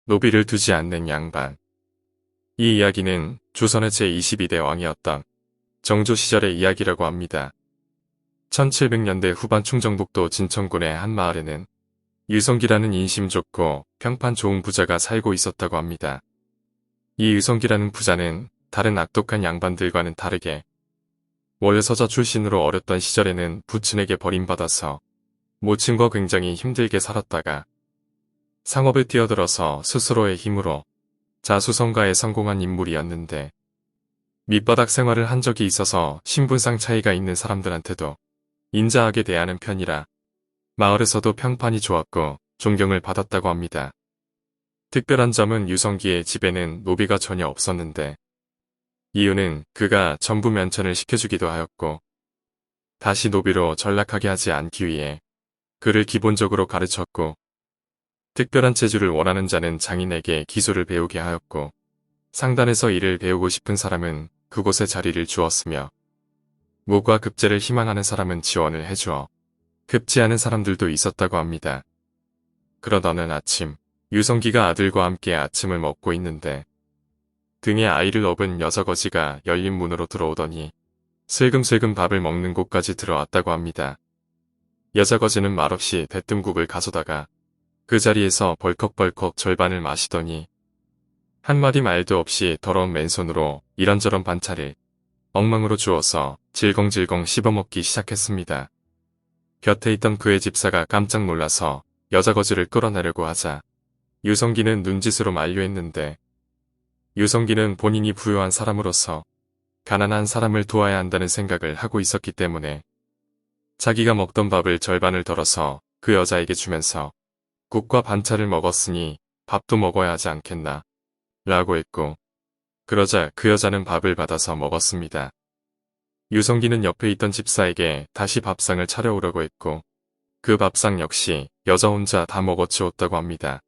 노비를 두지 않는 양반. 이 이야기는 조선의 제22대 왕이었던 정조 시절의 이야기라고 합니다. 1700년대 후반 충청북도 진천군의 한 마을에는 유성기라는 인심 좋고 평판 좋은 부자가 살고 있었다고 합니다. 이 유성기라는 부자는 다른 악독한 양반들과는 다르게 원래 서자 출신으로 어렸던 시절에는 부친에게 버림받아서 모친과 굉장히 힘들게 살았다가 상업에 뛰어들어서 스스로의 힘으로 자수성가에 성공한 인물이었는데 밑바닥 생활을 한 적이 있어서 신분상 차이가 있는 사람들한테도 인자하게 대하는 편이라 마을에서도 평판이 좋았고 존경을 받았다고 합니다. 특별한 점은 유성기의 집에는 노비가 전혀 없었는데 이유는 그가 전부 면천을 시켜주기도 하였고 다시 노비로 전락하게 하지 않기 위해 그를 기본적으로 가르쳤고 특별한 재주를 원하는 자는 장인에게 기술을 배우게 하였고 상단에서 일을 배우고 싶은 사람은 그곳에 자리를 주었으며 무과 급제를 희망하는 사람은 지원을 해주어 급제하는 사람들도 있었다고 합니다. 그러던 어느 아침 유성기가 아들과 함께 아침을 먹고 있는데 등에 아이를 업은 여자 거지가 열린 문으로 들어오더니 슬금슬금 밥을 먹는 곳까지 들어왔다고 합니다. 여자 거지는 말없이 대뜸국을 가져다가 그 자리에서 벌컥벌컥 절반을 마시더니 한마디 말도 없이 더러운 맨손으로 이런저런 반찬을 엉망으로 주어서 질겅질겅 씹어먹기 시작했습니다. 곁에 있던 그의 집사가 깜짝 놀라서 여자 거지를 끌어내려고 하자 유성기는 눈짓으로 만류했는데 유성기는 본인이 부유한 사람으로서 가난한 사람을 도와야 한다는 생각을 하고 있었기 때문에 자기가 먹던 밥을 절반을 덜어서 그 여자에게 주면서 국과 반찬을 먹었으니 밥도 먹어야 하지 않겠나 라고 했고 그러자 그 여자는 밥을 받아서 먹었습니다. 유성기는 옆에 있던 집사에게 다시 밥상을 차려오라고 했고 그 밥상 역시 여자 혼자 다 먹어치웠다고 합니다.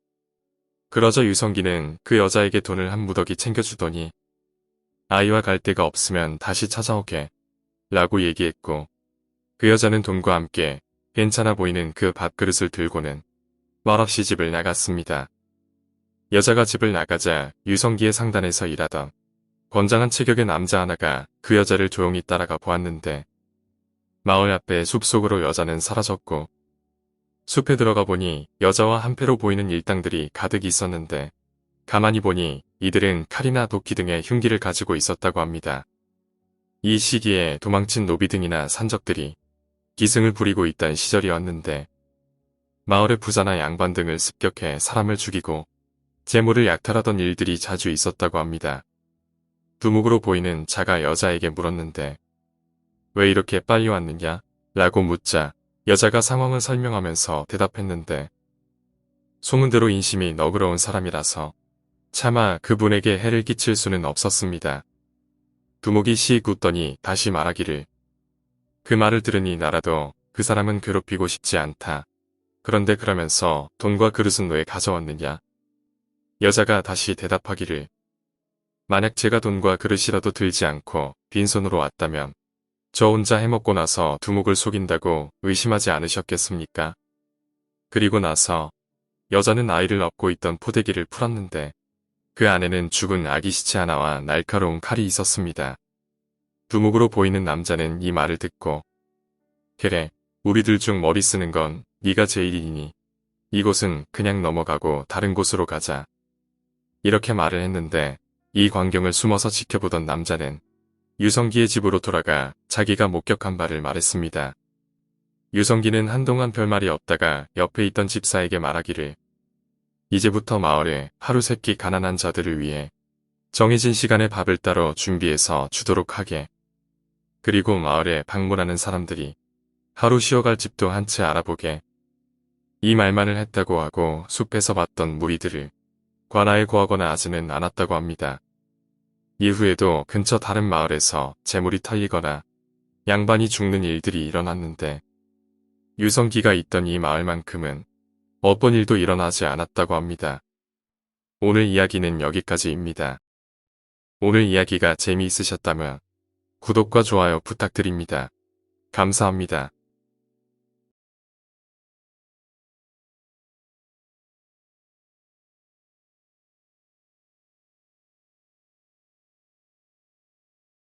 그러자 유성기는 그 여자에게 돈을 한 무더기 챙겨주더니 아이와 갈 데가 없으면 다시 찾아오게 라고 얘기했고 그 여자는 돈과 함께 괜찮아 보이는 그 밥그릇을 들고는 말없이 집을 나갔습니다. 여자가 집을 나가자 유성기의 상단에서 일하던 건장한 체격의 남자 하나가 그 여자를 조용히 따라가 보았는데 마을 앞에 숲속으로 여자는 사라졌고 숲에 들어가 보니 여자와 한패로 보이는 일당들이 가득 있었는데 가만히 보니 이들은 칼이나 도끼 등의 흉기를 가지고 있었다고 합니다. 이 시기에 도망친 노비 등이나 산적들이 기승을 부리고 있던 시절이었는데 마을의 부자나 양반 등을 습격해 사람을 죽이고 재물을 약탈하던 일들이 자주 있었다고 합니다. 두목으로 보이는 자가 여자에게 물었는데 왜 이렇게 빨리 왔느냐? 라고 묻자 여자가 상황을 설명하면서 대답했는데 소문대로 인심이 너그러운 사람이라서 차마 그분에게 해를 끼칠 수는 없었습니다. 두목이 씩 웃더니 다시 말하기를 그 말을 들으니 나라도 그 사람은 괴롭히고 싶지 않다. 그런데 그러면서 돈과 그릇은 왜 가져왔느냐? 여자가 다시 대답하기를 만약 제가 돈과 그릇이라도 들지 않고 빈손으로 왔다면 저 혼자 해먹고 나서 두목을 속인다고 의심하지 않으셨겠습니까? 그리고 나서 여자는 아이를 업고 있던 포대기를 풀었는데 그 안에는 죽은 아기 시체 하나와 날카로운 칼이 있었습니다. 두목으로 보이는 남자는 이 말을 듣고 그래, 우리들 중 머리 쓰는 건 네가 제일이니 이곳은 그냥 넘어가고 다른 곳으로 가자. 이렇게 말을 했는데 이 광경을 숨어서 지켜보던 남자는 유성기의 집으로 돌아가 자기가 목격한 바를 말했습니다. 유성기는 한동안 별말이 없다가 옆에 있던 집사에게 말하기를 이제부터 마을에 하루 세끼 가난한 자들을 위해 정해진 시간에 밥을 따로 준비해서 주도록 하게. 그리고 마을에 방문하는 사람들이 하루 쉬어갈 집도 한 채 알아보게. 이 말만을 했다고 하고 숲에서 봤던 무리들을 관아에 구하거나 하지는 않았다고 합니다. 이후에도 근처 다른 마을에서 재물이 털리거나 양반이 죽는 일들이 일어났는데 유성기가 있던 이 마을만큼은 어떤 일도 일어나지 않았다고 합니다. 오늘 이야기는 여기까지입니다. 오늘 이야기가 재미있으셨다면 구독과 좋아요 부탁드립니다. 감사합니다.